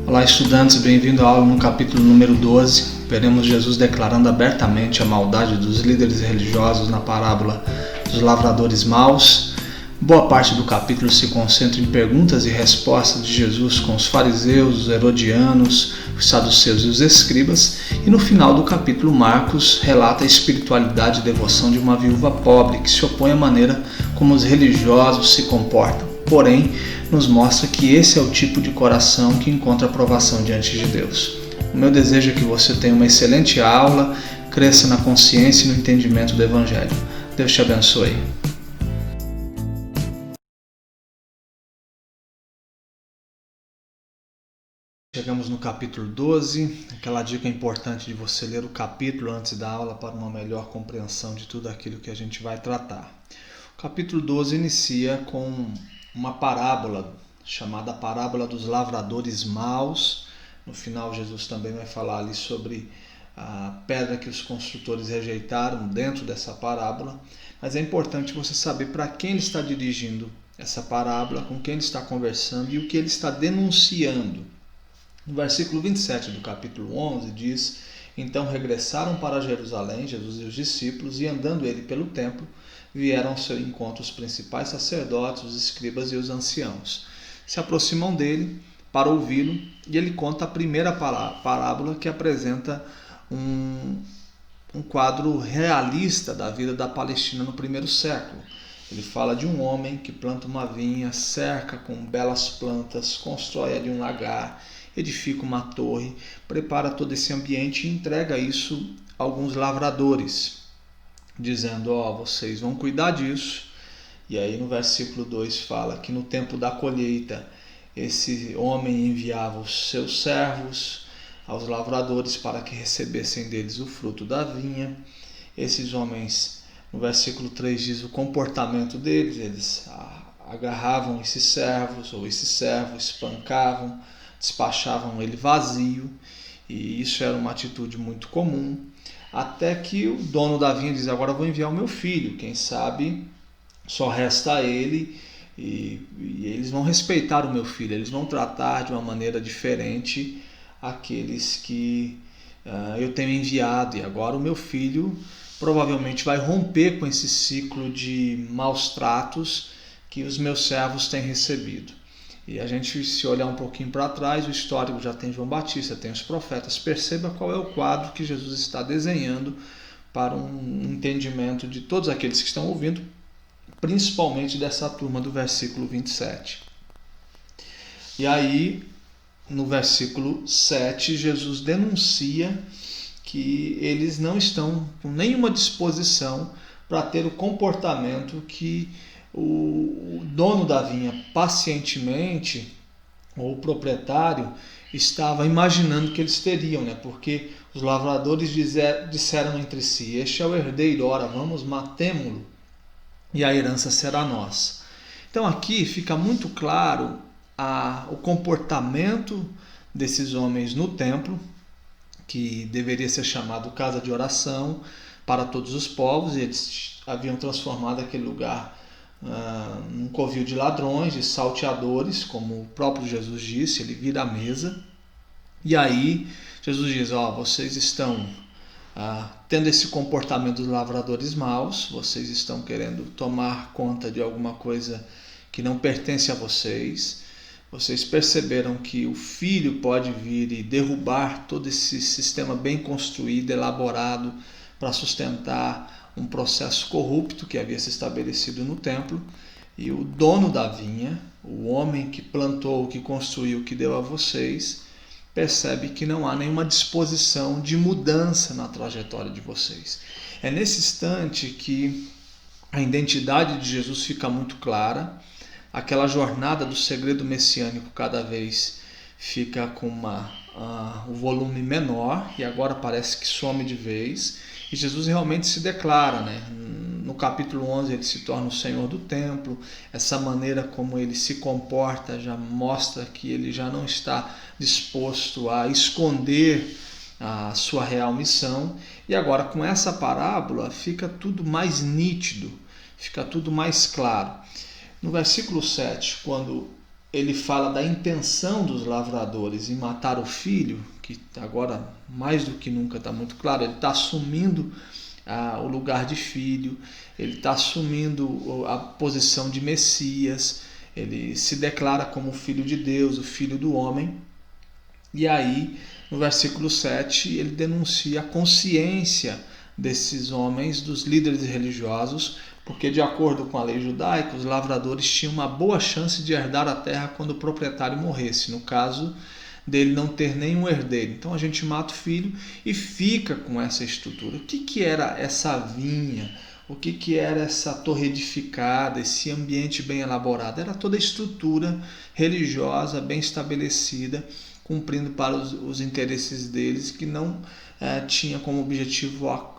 Olá, estudantes, bem-vindo à aula no capítulo número 12. Veremos Jesus declarando abertamente a maldade dos líderes religiosos na parábola dos lavradores maus. Boa parte do capítulo se concentra em perguntas e respostas de Jesus com os fariseus, os herodianos, os saduceus e os escribas. E no final do capítulo, Marcos relata a espiritualidade e devoção de uma viúva pobre que se opõe à maneira como os religiosos se comportam. Porém, nos mostra que esse é o tipo de coração que encontra aprovação diante de Deus. O meu desejo é que você tenha uma excelente aula, cresça na consciência e no entendimento do Evangelho. Deus te abençoe. Chegamos no capítulo 12, aquela dica importante de você ler o capítulo antes da aula para uma melhor compreensão de tudo aquilo que a gente vai tratar. O capítulo 12 inicia com uma parábola chamada parábola dos lavradores maus. No final, Jesus também vai falar ali sobre a pedra que os construtores rejeitaram dentro dessa parábola. Mas é importante você saber para quem ele está dirigindo essa parábola, com quem ele está conversando e o que ele está denunciando. No versículo 27 do capítulo 11 diz: Então regressaram para Jerusalém, Jesus e os discípulos, e andando ele pelo templo, vieram ao seu encontro os principais sacerdotes, os escribas e os anciãos. Se aproximam dele para ouvi-lo, e ele conta a primeira parábola que apresenta um quadro realista da vida da Palestina no primeiro século. Ele fala de um homem que planta uma vinha, cerca com belas plantas, constrói ali um lagar, edifica uma torre, prepara todo esse ambiente e entrega isso a alguns lavradores, dizendo, vocês vão cuidar disso. E aí no versículo 2 fala que no tempo da colheita esse homem enviava os seus servos aos lavradores para que recebessem deles o fruto da vinha. Esses homens, no versículo 3 diz o comportamento deles, eles agarravam esses servos, ou esse servo espancavam, despachavam ele vazio, e isso era uma atitude muito comum, até que o dono da vinha diz, agora vou enviar o meu filho, quem sabe só resta a ele, e eles vão respeitar o meu filho, eles vão tratar de uma maneira diferente aqueles que eu tenho enviado, e agora o meu filho provavelmente vai romper com esse ciclo de maus tratos que os meus servos têm recebido. E a gente, se olhar um pouquinho para trás, o histórico já tem João Batista, tem os profetas. Perceba qual é o quadro que Jesus está desenhando para um entendimento de todos aqueles que estão ouvindo, principalmente dessa turma do versículo 27. E aí, no versículo 7, Jesus denuncia que eles não estão com nenhuma disposição para ter o comportamento que o dono da vinha pacientemente, ou o proprietário, estava imaginando que eles teriam, porque os lavradores disseram entre si, este é o herdeiro, ora vamos, matemo-lo e a herança será nossa. Então aqui fica muito claro o comportamento desses homens no templo, que deveria ser chamado casa de oração para todos os povos, e eles haviam transformado aquele lugar num covil de ladrões, de salteadores, como o próprio Jesus disse, ele vira a mesa, e aí Jesus diz, vocês estão tendo esse comportamento dos lavradores maus, vocês estão querendo tomar conta de alguma coisa que não pertence a vocês, vocês perceberam que o filho pode vir e derrubar todo esse sistema bem construído, elaborado, para sustentar um processo corrupto que havia se estabelecido no templo, e o dono da vinha, o homem que plantou, que construiu, que deu a vocês, percebe que não há nenhuma disposição de mudança na trajetória de vocês. É nesse instante que a identidade de Jesus fica muito clara, aquela jornada do segredo messiânico cada vez fica com um volume menor, e agora parece que some de vez, e Jesus realmente se declara, no capítulo 11 ele se torna o Senhor do templo, essa maneira como ele se comporta já mostra que ele já não está disposto a esconder a sua real missão, e agora com essa parábola fica tudo mais nítido, fica tudo mais claro. No versículo 7, quando ele fala da intenção dos lavradores em matar o filho, que agora mais do que nunca está muito claro, ele está assumindo o lugar de filho, ele está assumindo a posição de Messias, ele se declara como filho de Deus, o filho do homem. E aí, no versículo 7, ele denuncia a consciência desses homens, dos líderes religiosos, porque de acordo com a lei judaica, os lavradores tinham uma boa chance de herdar a terra quando o proprietário morresse, no caso dele não ter nenhum herdeiro. Então a gente mata o filho e fica com essa estrutura. O que era essa vinha? O que era essa torre edificada, esse ambiente bem elaborado? Era toda a estrutura religiosa bem estabelecida, cumprindo para os interesses deles, que não tinha como objetivo a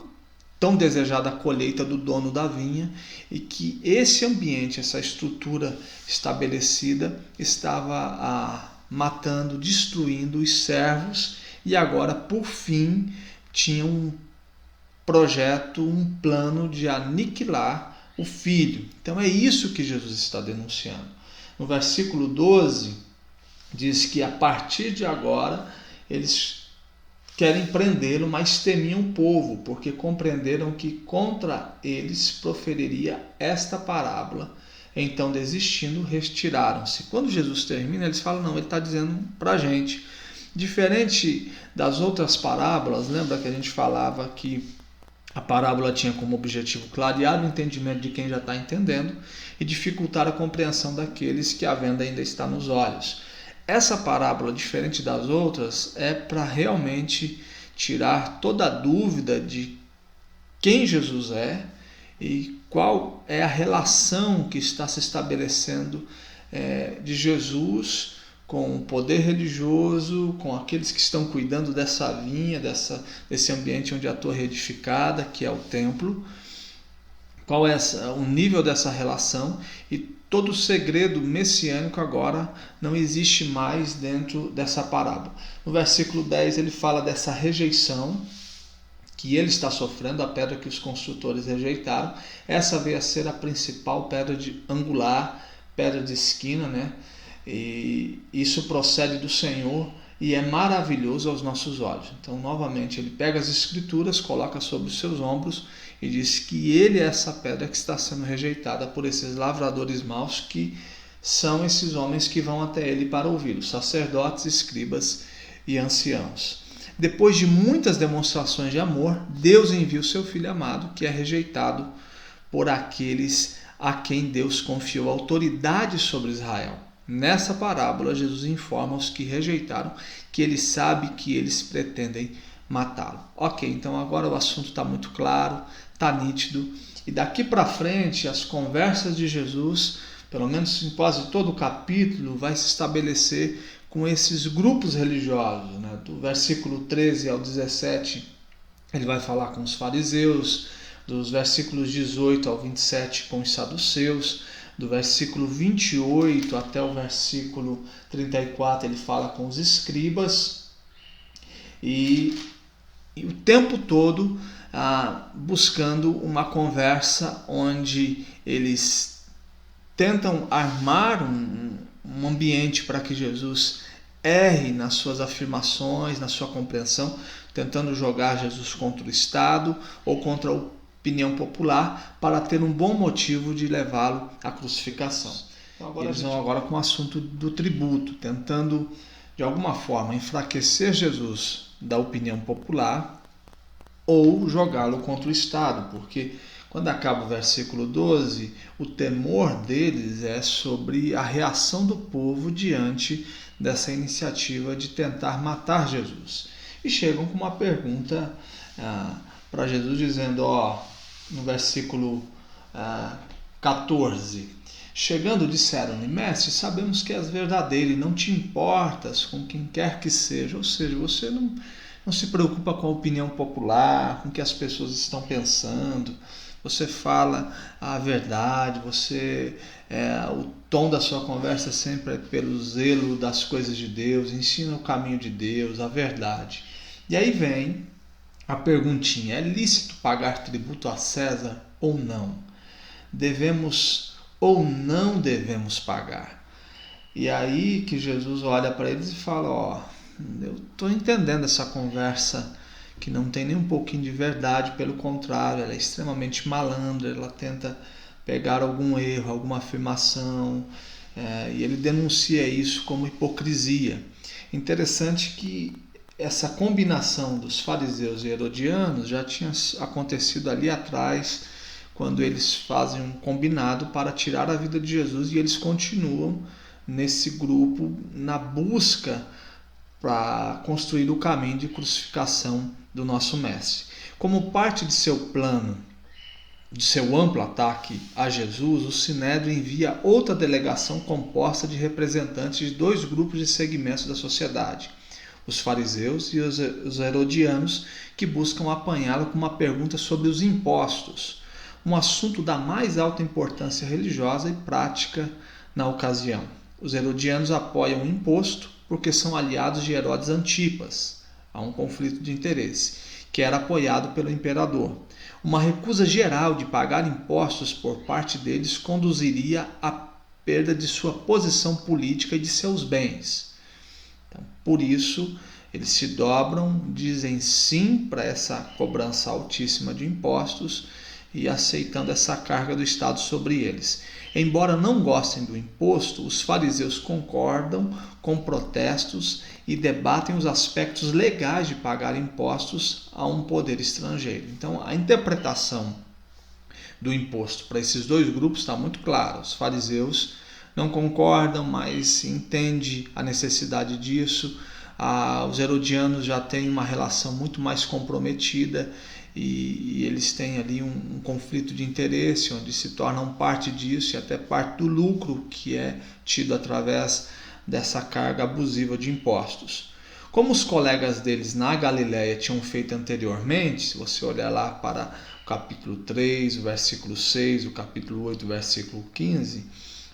tão desejada colheita do dono da vinha, e que esse ambiente, essa estrutura estabelecida, estava matando, destruindo os servos, e agora, por fim, tinha um projeto, um plano de aniquilar o filho. Então é isso que Jesus está denunciando. No versículo 12, diz que a partir de agora eles querem prendê-lo, mas temiam o povo, porque compreenderam que contra eles proferiria esta parábola. Então, desistindo, retiraram-se. Quando Jesus termina, eles falam, não, ele está dizendo para a gente. Diferente das outras parábolas, lembra que a gente falava que a parábola tinha como objetivo clarear o entendimento de quem já está entendendo e dificultar a compreensão daqueles que a venda ainda está nos olhos. Essa parábola, diferente das outras, é para realmente tirar toda a dúvida de quem Jesus é e qual é a relação que está se estabelecendo de Jesus com o poder religioso, com aqueles que estão cuidando dessa vinha, desse ambiente onde a torre é edificada, que é o templo. Qual é o nível dessa relação, e todo o segredo messiânico agora não existe mais dentro dessa parábola. No versículo 10 ele fala dessa rejeição que ele está sofrendo, a pedra que os construtores rejeitaram. Essa veio a ser a principal pedra angular, pedra de esquina, né? E isso procede do Senhor e é maravilhoso aos nossos olhos. Então, novamente, ele pega as escrituras, coloca sobre os seus ombros e diz que ele é essa pedra que está sendo rejeitada por esses lavradores maus, que são esses homens que vão até ele para ouvi-lo, sacerdotes, escribas e anciãos. Depois de muitas demonstrações de amor, Deus envia o seu Filho amado, que é rejeitado por aqueles a quem Deus confiou autoridade sobre Israel. Nessa parábola, Jesus informa os que rejeitaram que ele sabe que eles pretendem matá-lo. Ok, então agora o assunto está muito claro, está nítido, e daqui para frente as conversas de Jesus, pelo menos em quase todo o capítulo, vai se estabelecer com esses grupos religiosos, né? Do versículo 13 ao 17, ele vai falar com os fariseus, dos versículos 18 ao 27 com os saduceus, do versículo 28 até o versículo 34 ele fala com os escribas, e o tempo todo buscando uma conversa onde eles tentam armar um ambiente para que Jesus erre nas suas afirmações, na sua compreensão, tentando jogar Jesus contra o Estado ou contra a opinião popular para ter um bom motivo de levá-lo à crucificação. Então, eles vão agora com o assunto do tributo, tentando de alguma forma enfraquecer Jesus da opinião popular ou jogá-lo contra o Estado, porque quando acaba o versículo 12, o temor deles é sobre a reação do povo diante dessa iniciativa de tentar matar Jesus. E chegam com uma pergunta para Jesus, dizendo, no versículo 14, chegando disseram-lhe, mestre, sabemos que és verdadeiro e não te importas com quem quer que seja, ou seja, você não se preocupa com a opinião popular, com o que as pessoas estão pensando, você fala a verdade, o tom da sua conversa sempre é pelo zelo das coisas de Deus, ensina o caminho de Deus, a verdade. E aí vem a perguntinha, é lícito pagar tributo a César ou não? Devemos ou não devemos pagar? E aí que Jesus olha para eles e fala, eu estou entendendo essa conversa que não tem nem um pouquinho de verdade, pelo contrário, ela é extremamente malandra, ela tenta pegar algum erro, alguma afirmação, e ele denuncia isso como hipocrisia. Interessante que essa combinação dos fariseus e herodianos já tinha acontecido ali atrás, quando eles fazem um combinado para tirar a vida de Jesus, e eles continuam nesse grupo na busca para construir o caminho de crucificação do nosso Mestre. Como parte de seu plano, de seu amplo ataque a Jesus, o Sinédrio envia outra delegação composta de representantes de dois grupos de segmentos da sociedade, os fariseus e os herodianos, que buscam apanhá-lo com uma pergunta sobre os impostos, um assunto da mais alta importância religiosa e prática na ocasião. Os herodianos apoiam o imposto porque são aliados de Herodes Antipas. Há um conflito de interesse, que era apoiado pelo imperador. Uma recusa geral de pagar impostos por parte deles conduziria à perda de sua posição política e de seus bens. Então, por isso, eles se dobram, dizem sim para essa cobrança altíssima de impostos e aceitando essa carga do Estado sobre eles. Embora não gostem do imposto, os fariseus concordam com protestos e debatem os aspectos legais de pagar impostos a um poder estrangeiro. Então, a interpretação do imposto para esses dois grupos está muito clara. Os fariseus não concordam, mas entendem a necessidade disso. Os herodianos já têm uma relação muito mais comprometida e eles têm ali um conflito de interesse, onde se tornam parte disso e até parte do lucro que é tido através dessa carga abusiva de impostos. Como os colegas deles na Galileia tinham feito anteriormente, se você olhar lá para o capítulo 3, o versículo 6, o capítulo 8, o versículo 15,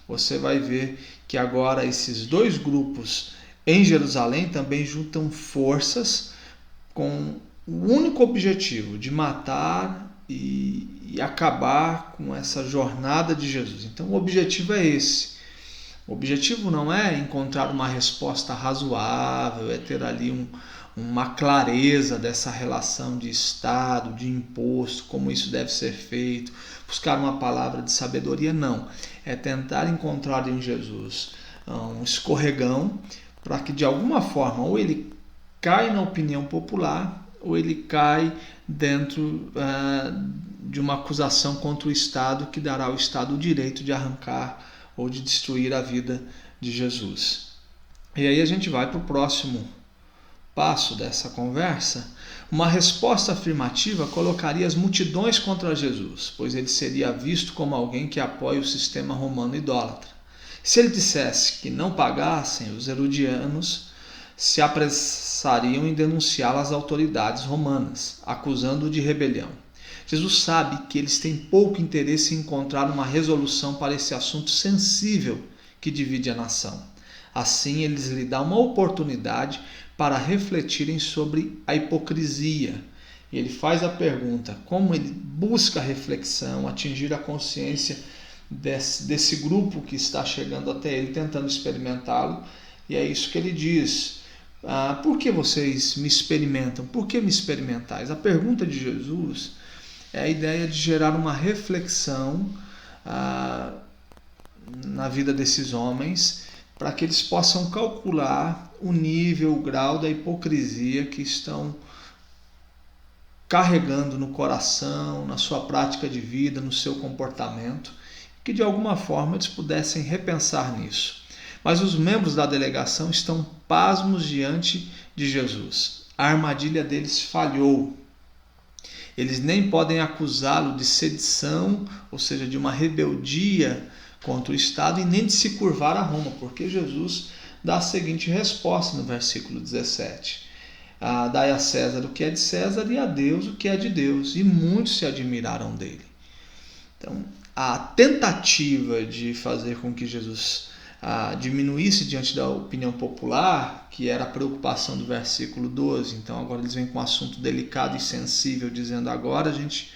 você vai ver que agora esses dois grupos em Jerusalém também juntam forças com o único objetivo de matar e acabar com essa jornada de Jesus. Então o objetivo é esse. O objetivo não é encontrar uma resposta razoável, é ter ali uma clareza dessa relação de Estado, de imposto, como isso deve ser feito, buscar uma palavra de sabedoria, não. É tentar encontrar em Jesus um escorregão para que de alguma forma ou ele cai na opinião popular ou ele cai dentro de uma acusação contra o Estado que dará ao Estado o direito de arrancar ou de destruir a vida de Jesus. E aí a gente vai para o próximo passo dessa conversa. Uma resposta afirmativa colocaria as multidões contra Jesus, pois ele seria visto como alguém que apoia o sistema romano idólatra. Se ele dissesse que não pagassem, os herodianos se apressariam em denunciá-lo às autoridades romanas, acusando-o de rebelião. Jesus sabe que eles têm pouco interesse em encontrar uma resolução para esse assunto sensível que divide a nação. Assim, eles lhe dão uma oportunidade para refletirem sobre a hipocrisia. E ele faz a pergunta, como ele busca a reflexão, atingir a consciência desse grupo que está chegando até ele, tentando experimentá-lo. E é isso que ele diz. Por que vocês me experimentam? Por que me experimentais? A pergunta de Jesus é a ideia de gerar uma reflexão na vida desses homens, para que eles possam calcular o nível, o grau da hipocrisia que estão carregando no coração, na sua prática de vida, no seu comportamento, que de alguma forma eles pudessem repensar nisso. Mas os membros da delegação estão pasmos diante de Jesus. A armadilha deles falhou. Eles nem podem acusá-lo de sedição, ou seja, de uma rebeldia contra o Estado, e nem de se curvar a Roma, porque Jesus dá a seguinte resposta no versículo 17. Dai a César o que é de César e a Deus o que é de Deus. E muitos se admiraram dele. Então, a tentativa de fazer com que Jesus diminuísse diante da opinião popular, que era a preocupação do versículo 12. Então agora eles vêm com um assunto delicado e sensível, dizendo agora a gente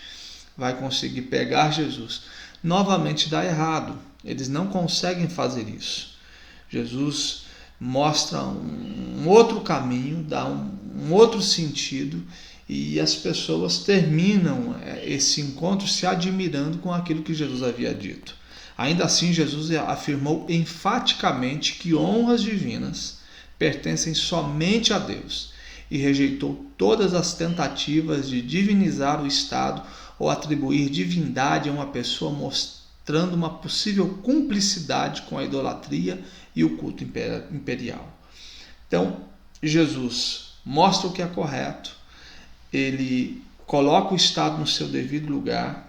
vai conseguir pegar Jesus. Novamente dá errado, eles não conseguem fazer isso. Jesus mostra um outro caminho, dá um outro sentido, e as pessoas terminam esse encontro se admirando com aquilo que Jesus havia dito. Ainda assim, Jesus afirmou enfaticamente que honras divinas pertencem somente a Deus e rejeitou todas as tentativas de divinizar o Estado ou atribuir divindade a uma pessoa, mostrando uma possível cumplicidade com a idolatria e o culto imperial. Então, Jesus mostra o que é correto, ele coloca o Estado no seu devido lugar,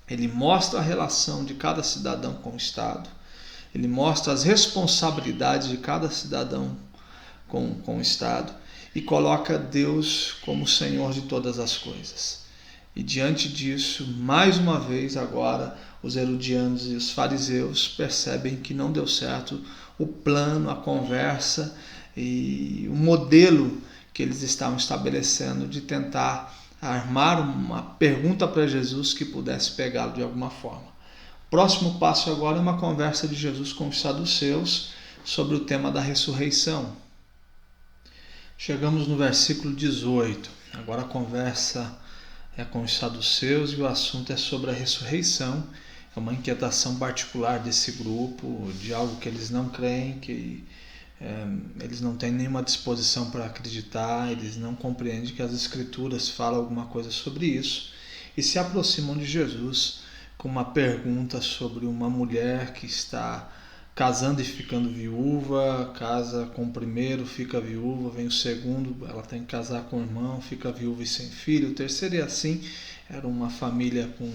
ele mostra a relação de cada cidadão com o Estado, ele mostra as responsabilidades de cada cidadão com o Estado e coloca Deus como Senhor de todas as coisas. E diante disso, mais uma vez agora, os herodianos e os fariseus percebem que não deu certo o plano, a conversa e o modelo que eles estavam estabelecendo de tentar armar uma pergunta para Jesus que pudesse pegá-lo de alguma forma. O próximo passo agora é uma conversa de Jesus com os saduceus sobre o tema da ressurreição. Chegamos no versículo 18. Agora a conversa é com os saduceus e o assunto é sobre a ressurreição. É uma inquietação particular desse grupo, de algo que eles não creem, que eles não têm nenhuma disposição para acreditar, eles não compreendem que as Escrituras falam alguma coisa sobre isso e se aproximam de Jesus com uma pergunta sobre uma mulher que está casando e ficando viúva, casa com o primeiro, fica viúva, vem o segundo, ela tem que casar com o irmão, fica viúva e sem filho, o terceiro é assim, era uma família com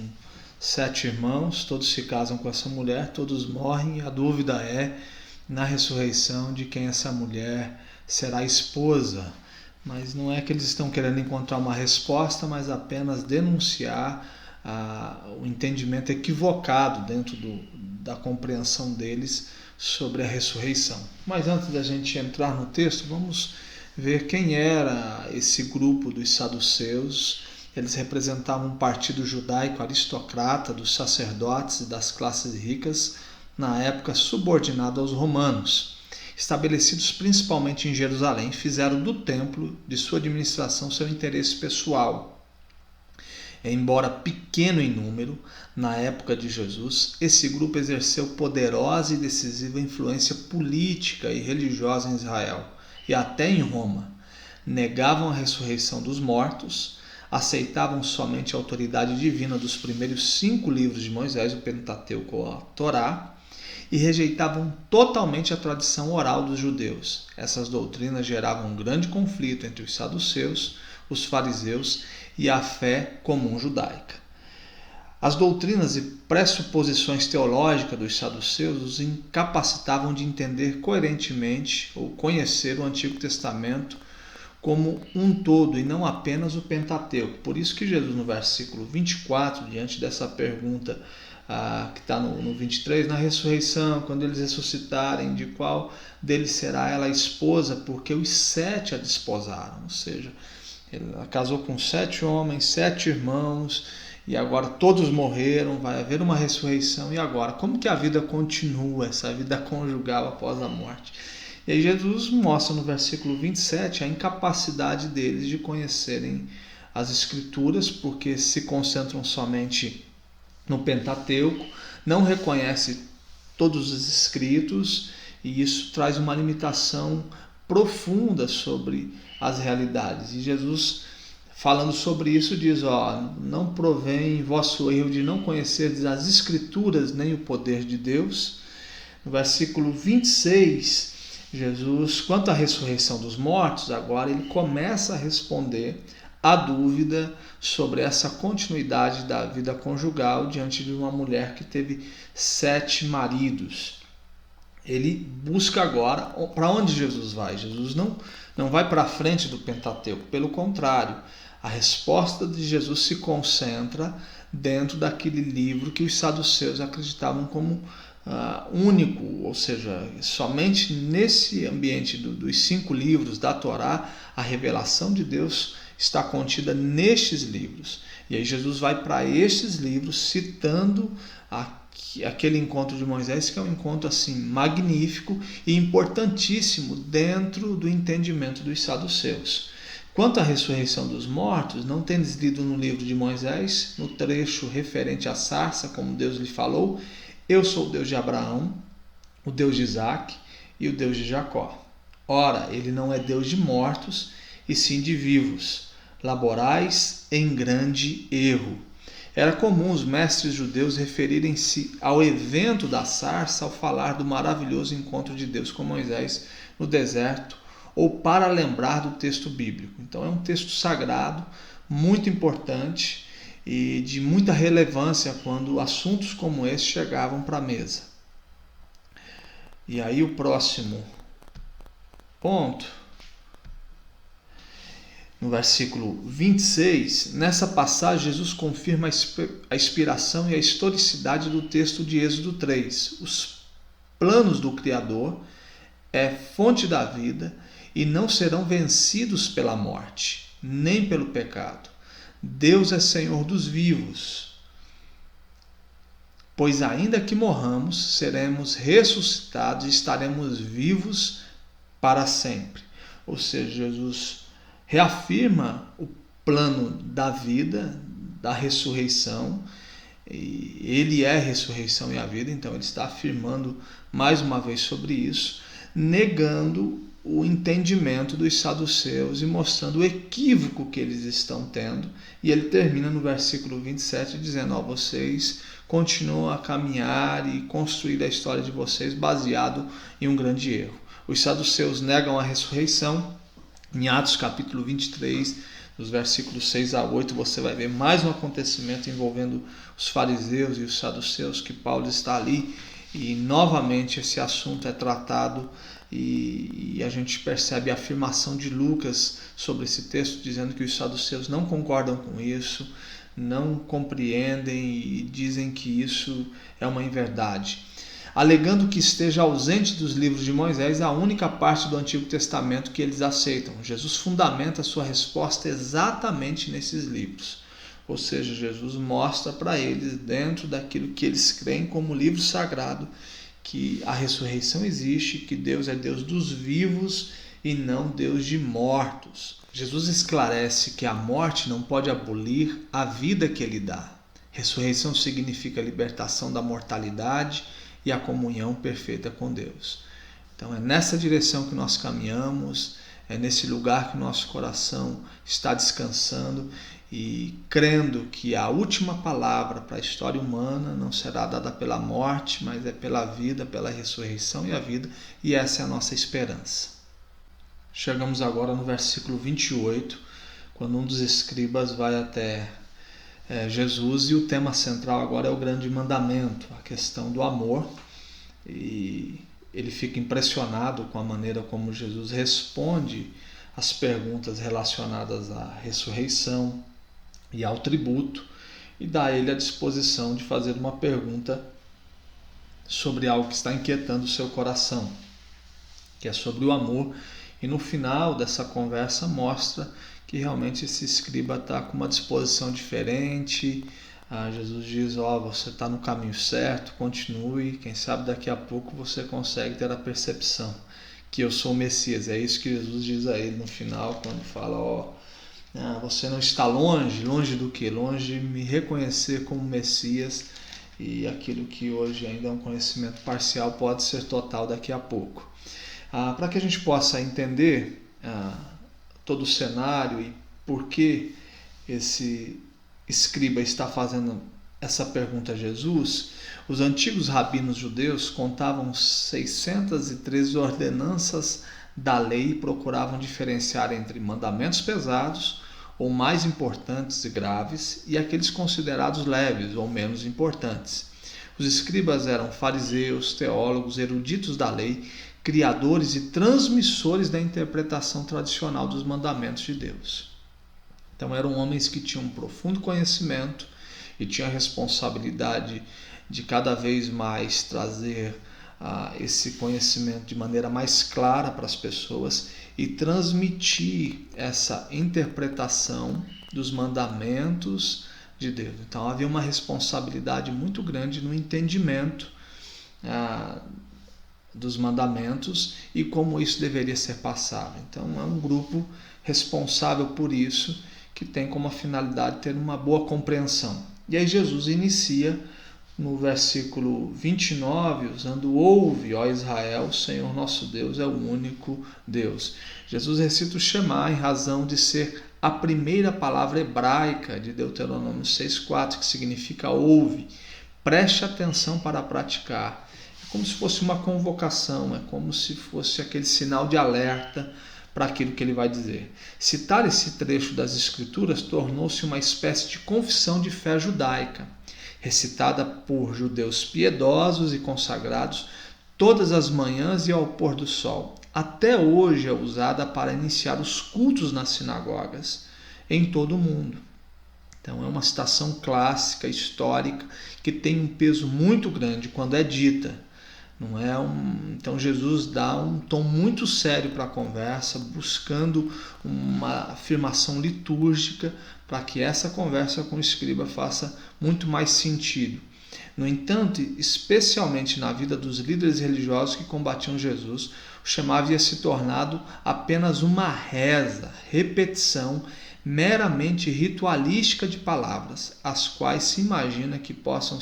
7 irmãos, todos se casam com essa mulher, todos morrem, e a dúvida é na ressurreição de quem essa mulher será esposa. Mas não é que eles estão querendo encontrar uma resposta, mas apenas denunciar o entendimento equivocado dentro da compreensão deles sobre a ressurreição. Mas antes da gente entrar no texto, vamos ver quem era esse grupo dos saduceus. Eles representavam um partido judaico aristocrata dos sacerdotes e das classes ricas, na época subordinado aos romanos. Estabelecidos principalmente em Jerusalém, fizeram do templo de sua administração seu interesse pessoal. Embora pequeno em número, na época de Jesus, esse grupo exerceu poderosa e decisiva influência política e religiosa em Israel e até em Roma. Negavam a ressurreição dos mortos, aceitavam somente a autoridade divina dos primeiros 5 livros de Moisés, o Pentateuco, a Torá, e rejeitavam totalmente a tradição oral dos judeus. Essas doutrinas geravam um grande conflito entre os saduceus, os fariseus e a fé comum judaica. As doutrinas e pressuposições teológicas dos saduceus os incapacitavam de entender coerentemente ou conhecer o Antigo Testamento como um todo e não apenas o Pentateuco. Por isso que Jesus, no versículo 24, diante dessa pergunta que está no 23, na ressurreição, quando eles ressuscitarem, de qual deles será ela a esposa, porque os 7 a desposaram. Ou seja, ela casou com 7 homens, 7 irmãos, e agora todos morreram, vai haver uma ressurreição. E agora, como que a vida continua, essa vida conjugal após a morte? E aí Jesus mostra no versículo 27 a incapacidade deles de conhecerem as Escrituras, porque se concentram somente no Pentateuco, não reconhece todos os escritos, e isso traz uma limitação profunda sobre as realidades. E Jesus, falando sobre isso, diz: não provém vosso erro de não conhecerdes as Escrituras nem o poder de Deus. No versículo 26, Jesus, quanto à ressurreição dos mortos, agora ele começa a responder a dúvida sobre essa continuidade da vida conjugal diante de uma mulher que teve 7 maridos. Ele busca agora para onde Jesus vai. Jesus não vai para a frente do Pentateuco, pelo contrário, a resposta de Jesus se concentra dentro daquele livro que os saduceus acreditavam como único, ou seja, somente nesse ambiente dos 5 livros da Torá, a revelação de Deus está contida nestes livros. E aí Jesus vai para estes livros citando aquele encontro de Moisés, que é um encontro assim magnífico e importantíssimo dentro do entendimento dos saduceus. Quanto à ressurreição dos mortos, não tendes lido no livro de Moisés, no trecho referente à sarça, como Deus lhe falou: eu sou o Deus de Abraão, o Deus de Isaque e o Deus de Jacó. Ora, ele não é Deus de mortos, e sim de vivos. Laborais em grande erro. Era comum os mestres judeus referirem-se ao evento da sarça ao falar do maravilhoso encontro de Deus com Moisés no deserto, ou para lembrar do texto bíblico. Então é um texto sagrado, muito importante e de muita relevância quando assuntos como esse chegavam para a mesa. E aí o próximo ponto, no versículo 26, nessa passagem Jesus confirma a inspiração e a historicidade do texto de Êxodo 3. Os planos do Criador é fonte da vida e não serão vencidos pela morte, nem pelo pecado. Deus é Senhor dos vivos, pois ainda que morramos, seremos ressuscitados e estaremos vivos para sempre. Ou seja, Jesus reafirma o plano da vida, da ressurreição. Ele é a ressurreição e a vida, então ele está afirmando mais uma vez sobre isso, negando o entendimento dos saduceus e mostrando o equívoco que eles estão tendo. E ele termina no versículo 27 dizendo: vocês continuam a caminhar e construir a história de vocês baseado em um grande erro. Os saduceus negam a ressurreição. Em Atos capítulo 23, dos versículos 6 a 8, você vai ver mais um acontecimento envolvendo os fariseus e os saduceus, que Paulo está ali, e novamente esse assunto é tratado, e a gente percebe a afirmação de Lucas sobre esse texto, dizendo que os saduceus não concordam com isso, não compreendem e dizem que isso é uma inverdade, alegando que esteja ausente dos livros de Moisés a única parte do Antigo Testamento que eles aceitam. Jesus fundamenta a sua resposta exatamente nesses livros. Ou seja, Jesus mostra para eles, dentro daquilo que eles creem como livro sagrado, que a ressurreição existe, que Deus é Deus dos vivos e não Deus de mortos. Jesus esclarece que a morte não pode abolir a vida que ele dá. Ressurreição significa a libertação da mortalidade e a comunhão perfeita com Deus. Então é nessa direção que nós caminhamos, é nesse lugar que o nosso coração está descansando e crendo que a última palavra para a história humana não será dada pela morte, mas é pela vida, pela ressurreição e a vida, e essa é a nossa esperança. Chegamos agora no versículo 28, quando um dos escribas vai até Jesus, e o tema central agora é o grande mandamento, a questão do amor, e ele fica impressionado com a maneira como Jesus responde as perguntas relacionadas à ressurreição e ao tributo, e dá a ele a disposição de fazer uma pergunta sobre algo que está inquietando o seu coração, que é sobre o amor, e no final dessa conversa mostra que realmente esse escriba está com uma disposição diferente. Jesus diz: você está no caminho certo, continue, quem sabe daqui a pouco você consegue ter a percepção que eu sou o Messias. É isso que Jesus diz a ele no final, quando fala: você não está longe do que? Longe de me reconhecer como Messias, e aquilo que hoje ainda é um conhecimento parcial pode ser total daqui a pouco. Para que a gente possa entender todo o cenário e por que esse escriba está fazendo essa pergunta a Jesus, os antigos rabinos judeus contavam 613 ordenanças da lei e procuravam diferenciar entre mandamentos pesados ou mais importantes e graves e aqueles considerados leves ou menos importantes. Os escribas eram fariseus, teólogos, eruditos da lei, criadores e transmissores da interpretação tradicional dos mandamentos de Deus. Então eram homens que tinham um profundo conhecimento e tinham a responsabilidade de cada vez mais trazer esse conhecimento de maneira mais clara para as pessoas e transmitir essa interpretação dos mandamentos de Deus. Então havia uma responsabilidade muito grande no entendimento dos mandamentos e como isso deveria ser passado. Então é um grupo responsável por isso, que tem como finalidade ter uma boa compreensão. E aí Jesus inicia no versículo 29, usando ouve, ó Israel, o Senhor nosso Deus é o único Deus. Jesus recita o Shema em razão de ser a primeira palavra hebraica de Deuteronômio 6,4, que significa ouve, preste atenção para praticar. É como se fosse uma convocação, é como se fosse aquele sinal de alerta para aquilo que ele vai dizer. Citar esse trecho das Escrituras tornou-se uma espécie de confissão de fé judaica, recitada por judeus piedosos e consagrados todas as manhãs e ao pôr do sol. Até hoje é usada para iniciar os cultos nas sinagogas em todo o mundo. Então é uma citação clássica, histórica, que tem um peso muito grande quando é dita. Então Jesus dá um tom muito sério para a conversa, buscando uma afirmação litúrgica para que essa conversa com o escriba faça muito mais sentido. No entanto, especialmente na vida dos líderes religiosos que combatiam Jesus, o Shema havia se tornado apenas uma reza, repetição meramente ritualística de palavras, as quais se imagina que possam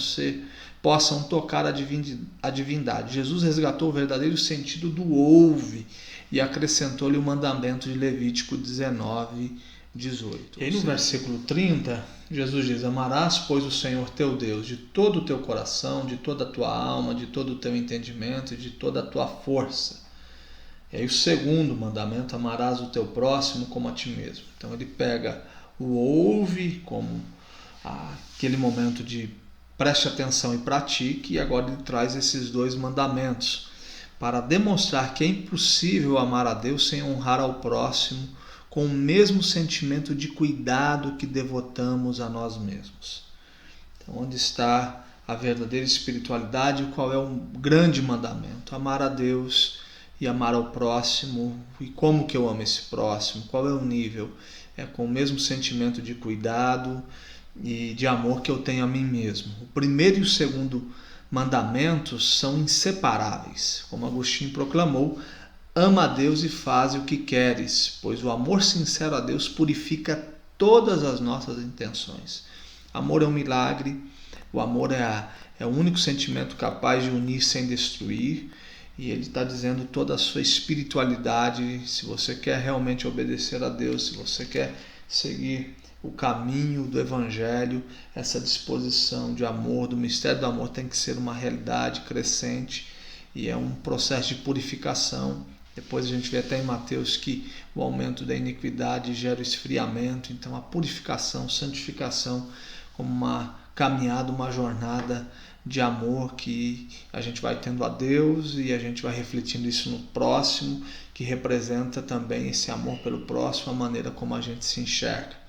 tocar a divindade. Jesus resgatou o verdadeiro sentido do ouve e acrescentou-lhe o mandamento de Levítico 19:18. E aí no versículo 30, Jesus diz: amarás, pois, o Senhor teu Deus de todo o teu coração, de toda a tua alma, de todo o teu entendimento e de toda a tua força. E aí o segundo mandamento: amarás o teu próximo como a ti mesmo. Então ele pega o ouve como aquele momento de preste atenção e pratique, e agora ele traz esses dois mandamentos para demonstrar que é impossível amar a Deus sem honrar ao próximo com o mesmo sentimento de cuidado que devotamos a nós mesmos. Então, onde está a verdadeira espiritualidade? Qual é o grande mandamento? Amar a Deus e amar ao próximo. E como que eu amo esse próximo? Qual é o nível? É com o mesmo sentimento de cuidado e de amor que eu tenho a mim mesmo. O primeiro e o segundo mandamentos são inseparáveis. Como Agostinho proclamou: ama a Deus e faze o que queres, pois o amor sincero a Deus purifica todas as nossas intenções. Amor é um milagre, o amor é o único sentimento capaz de unir sem destruir, e ele está dizendo toda a sua espiritualidade. Se você quer realmente obedecer a Deus, se você quer seguir o caminho do Evangelho, essa disposição de amor, do mistério do amor, tem que ser uma realidade crescente, e é um processo de purificação. Depois a gente vê até em Mateus que o aumento da iniquidade gera o esfriamento. Então a purificação, santificação, como uma caminhada, uma jornada de amor que a gente vai tendo a Deus e a gente vai refletindo isso no próximo, que representa também esse amor pelo próximo, a maneira como a gente se enxerga.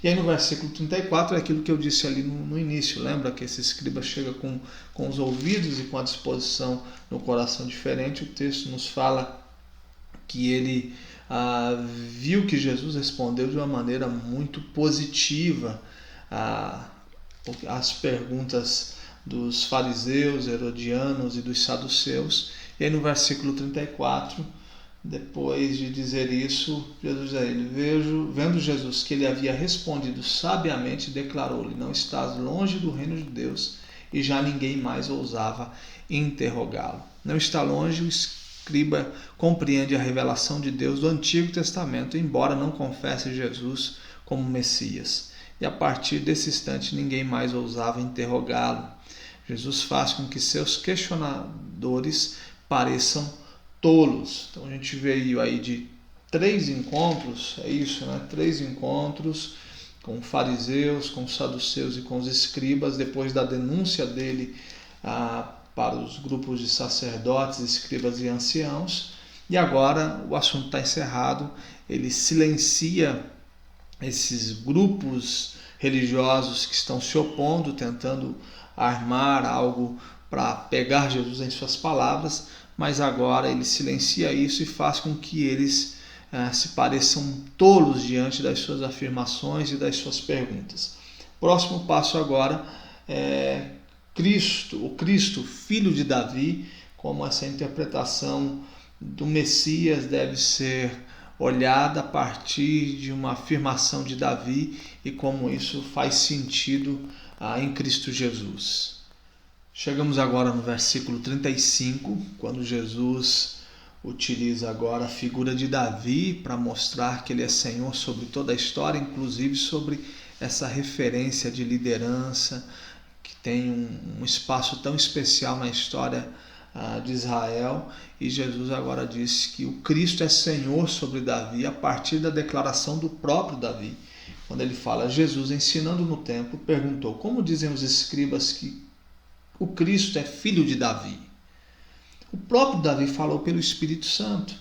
E aí no versículo 34 é aquilo que eu disse ali no início. Lembra que esse escriba chega com os ouvidos e com a disposição no coração diferente. O texto nos fala que ele viu que Jesus respondeu de uma maneira muito positiva às perguntas dos fariseus, herodianos e dos saduceus. E aí no versículo 34, depois de dizer isso, Jesus diz a ele: vendo Jesus que ele havia respondido sabiamente, declarou-lhe: não estás longe do reino de Deus. E já ninguém mais ousava interrogá-lo. Não está longe. O escriba compreende a revelação de Deus do Antigo Testamento, embora não confesse Jesus como Messias. E a partir desse instante ninguém mais ousava interrogá-lo. Jesus faz com que seus questionadores pareçam tolos. Então a gente veio aí de 3 encontros, é isso, né? 3 encontros com fariseus, com saduceus e com os escribas, depois da denúncia dele para os grupos de sacerdotes, escribas e anciãos. E agora o assunto está encerrado. Ele silencia esses grupos religiosos que estão se opondo, tentando armar algo para pegar Jesus em suas palavras, mas agora ele silencia isso e faz com que eles se pareçam tolos diante das suas afirmações e das suas perguntas. Próximo passo agora é o Cristo, filho de Davi, como essa interpretação do Messias deve ser olhada a partir de uma afirmação de Davi e como isso faz sentido em Cristo Jesus. Chegamos agora no versículo 35, quando Jesus utiliza agora a figura de Davi para mostrar que ele é Senhor sobre toda a história, inclusive sobre essa referência de liderança que tem um espaço tão especial na história de Israel. E Jesus agora diz que o Cristo é Senhor sobre Davi a partir da declaração do próprio Davi. Quando ele fala, Jesus ensinando no templo perguntou, como dizem os escribas que o Cristo é filho de Davi? O próprio Davi falou pelo Espírito Santo.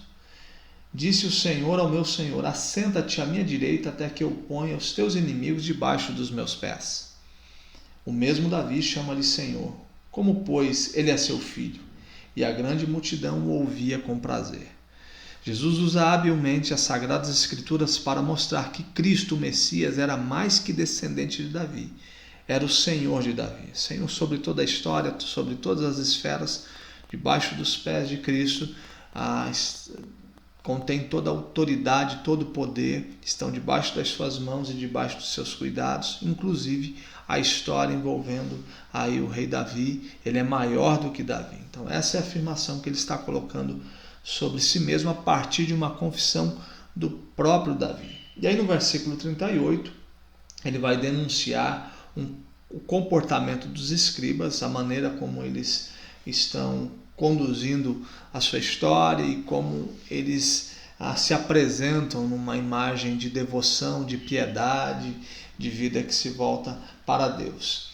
Disse o Senhor ao meu Senhor, assenta-te à minha direita até que eu ponha os teus inimigos debaixo dos meus pés. O mesmo Davi chama-lhe Senhor, como pois ele é seu filho, e a grande multidão o ouvia com prazer. Jesus usa habilmente as Sagradas Escrituras para mostrar que Cristo, o Messias, era mais que descendente de Davi. Era o Senhor de Davi, Senhor sobre toda a história, sobre todas as esferas, debaixo dos pés de Cristo, contém toda a autoridade, todo o poder, estão debaixo das suas mãos e debaixo dos seus cuidados, inclusive a história envolvendo aí o rei Davi, ele é maior do que Davi. Então essa é a afirmação que ele está colocando sobre si mesmo a partir de uma confissão do próprio Davi. E aí no versículo 38, ele vai denunciar o comportamento dos escribas, a maneira como eles estão conduzindo a sua história e como eles se apresentam numa imagem de devoção, de piedade, de vida que se volta para Deus.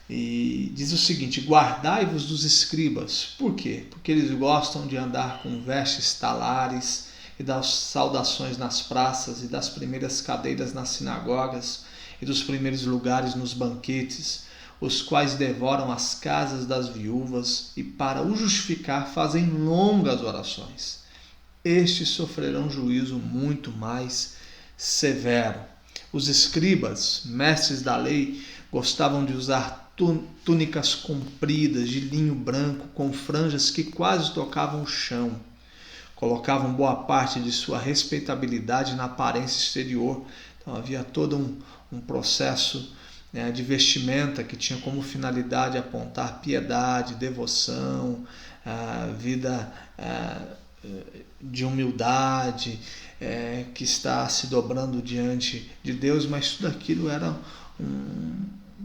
E diz o seguinte, guardai-vos dos escribas. Por quê? Porque eles gostam de andar com vestes talares e das saudações nas praças e das primeiras cadeiras nas sinagogas e dos primeiros lugares nos banquetes, os quais devoram as casas das viúvas e para o justificar fazem longas orações. Estes sofrerão juízo muito mais severo. Os escribas, mestres da lei, gostavam de usar túnicas compridas de linho branco com franjas que quase tocavam o chão. Colocavam boa parte de sua respeitabilidade na aparência exterior. Então havia todo um processo de vestimenta que tinha como finalidade apontar piedade, devoção, vida de humildade, que está se dobrando diante de Deus, mas tudo aquilo era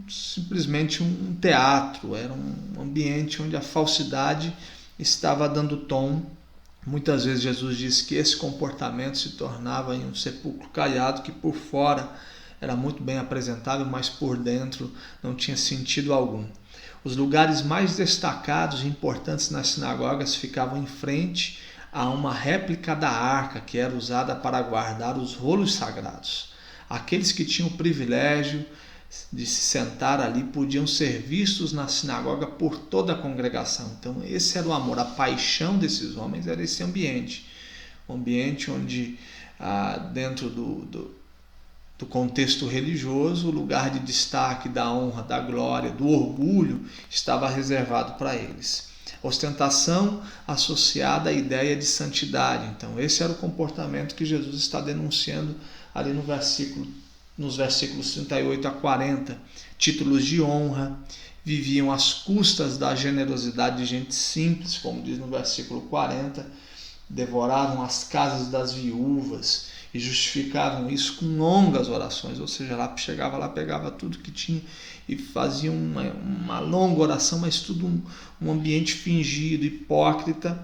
simplesmente um teatro, era um ambiente onde a falsidade estava dando tom. Muitas vezes Jesus disse que esse comportamento se tornava em um sepulcro caiado, que por fora era muito bem apresentável, mas por dentro não tinha sentido algum. Os lugares mais destacados e importantes nas sinagogas ficavam em frente a uma réplica da arca que era usada para guardar os rolos sagrados. Aqueles que tinham o privilégio de se sentar ali podiam ser vistos na sinagoga por toda a congregação. Então esse era o amor, a paixão desses homens era esse ambiente. Um ambiente onde dentro do contexto religioso, o lugar de destaque da honra, da glória, do orgulho estava reservado para eles. Ostentação associada à ideia de santidade. Então esse era o comportamento que Jesus está denunciando ali nos versículos 38 a 40. Títulos de honra, viviam às custas da generosidade de gente simples, como diz no versículo 40, devoravam as casas das viúvas e justificavam isso com longas orações, ou seja, chegava lá, pegava tudo que tinha e fazia uma longa oração, mas tudo um ambiente fingido, hipócrita,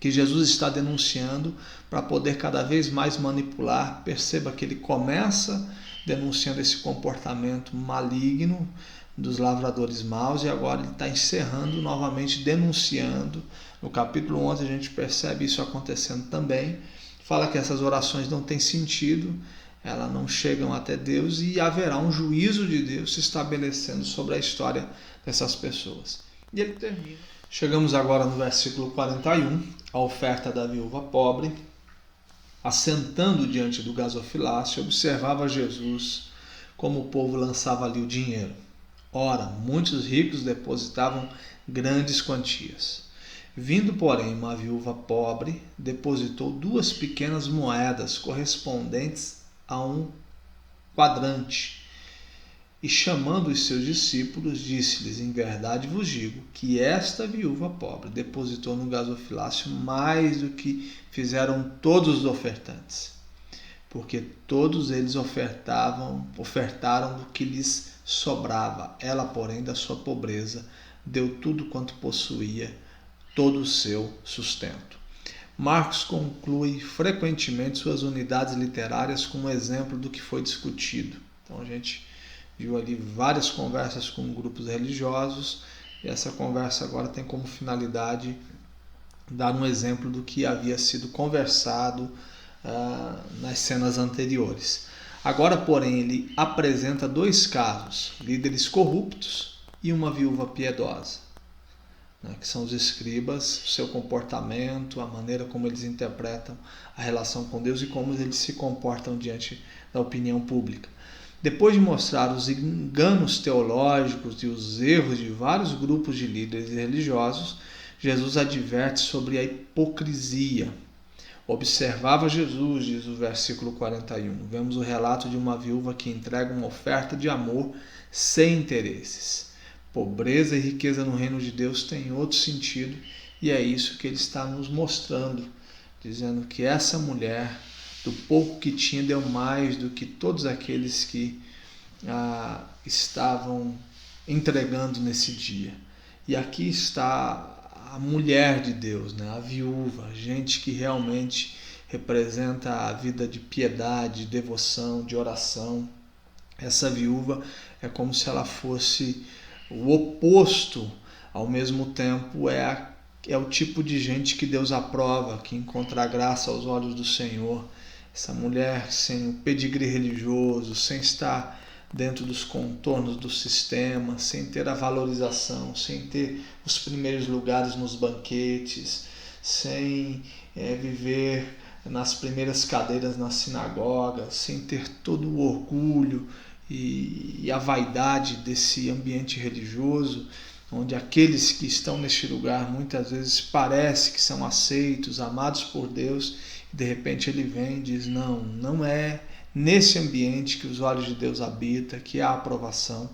que Jesus está denunciando para poder cada vez mais manipular. Perceba que ele começa denunciando esse comportamento maligno dos lavradores maus e agora ele está encerrando novamente, denunciando. No capítulo 11 a gente percebe isso acontecendo também. Fala que essas orações não têm sentido, elas não chegam até Deus e haverá um juízo de Deus se estabelecendo sobre a história dessas pessoas. E ele termina. Chegamos agora no versículo 41, a oferta da viúva pobre. Assentando diante do gasofilácio, observava Jesus como o povo lançava ali o dinheiro. Ora, muitos ricos depositavam grandes quantias. Vindo, porém, uma viúva pobre, depositou 2 pequenas moedas correspondentes a um quadrante. E chamando os seus discípulos, disse-lhes: em verdade vos digo que esta viúva pobre depositou no gasofilácio mais do que fizeram todos os ofertantes, porque todos eles ofertaram do que lhes sobrava. Ela, porém, da sua pobreza, deu tudo quanto possuía, todo o seu sustento. Marcos conclui frequentemente suas unidades literárias com um exemplo do que foi discutido. Então a gente viu ali várias conversas com grupos religiosos, e essa conversa agora tem como finalidade dar um exemplo do que havia sido conversado nas cenas anteriores. Agora, porém, ele apresenta 2 casos: líderes corruptos e uma viúva piedosa, que são os escribas, o seu comportamento, a maneira como eles interpretam a relação com Deus e como eles se comportam diante da opinião pública. Depois de mostrar os enganos teológicos e os erros de vários grupos de líderes religiosos, Jesus adverte sobre a hipocrisia. Observava Jesus, diz o versículo 41. Vemos o relato de uma viúva que entrega uma oferta de amor sem interesses. Pobreza e riqueza no reino de Deus tem outro sentido, e é isso que ele está nos mostrando, dizendo que essa mulher, do pouco que tinha, deu mais do que todos aqueles que estavam entregando nesse dia. E aqui está a mulher de Deus, a viúva, gente que realmente representa a vida de piedade, de devoção, de oração. Essa viúva é como se ela fosse o oposto, ao mesmo tempo é o tipo de gente que Deus aprova, que encontra graça aos olhos do Senhor. Essa mulher sem o pedigree religioso, sem estar dentro dos contornos do sistema, sem ter a valorização, sem ter os primeiros lugares nos banquetes, sem viver nas primeiras cadeiras na sinagoga, sem ter todo o orgulho e a vaidade desse ambiente religioso, onde aqueles que estão neste lugar muitas vezes parece que são aceitos, amados por Deus, e de repente ele vem e diz: não é nesse ambiente que os olhos de Deus habitam, que há aprovação,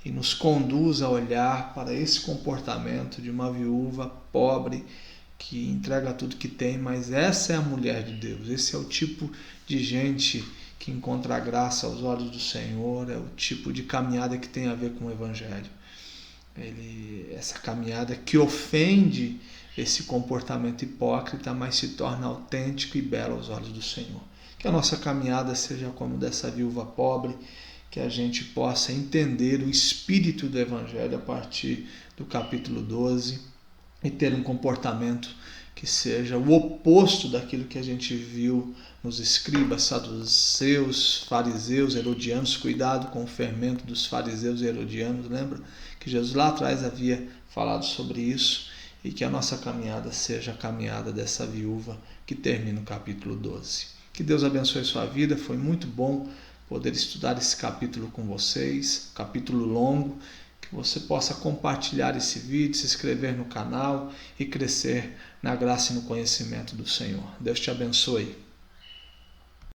e nos conduz a olhar para esse comportamento de uma viúva pobre que entrega tudo que tem, mas essa é a mulher de Deus, esse é o tipo de gente que encontra a graça aos olhos do Senhor, é o tipo de caminhada que tem a ver com o Evangelho. Essa caminhada que ofende esse comportamento hipócrita, mas se torna autêntico e belo aos olhos do Senhor. Que a nossa caminhada seja como dessa viúva pobre, que a gente possa entender o espírito do Evangelho a partir do capítulo 12 e ter um comportamento que seja o oposto daquilo que a gente viu nos escribas, saduceus, fariseus, herodianos. Cuidado com o fermento dos fariseus e herodianos, lembra que Jesus lá atrás havia falado sobre isso, e que a nossa caminhada seja a caminhada dessa viúva que termina o capítulo 12. Que Deus abençoe sua vida, foi muito bom poder estudar esse capítulo com vocês, capítulo longo, que você possa compartilhar esse vídeo, se inscrever no canal e crescer na graça e no conhecimento do Senhor. Deus te abençoe.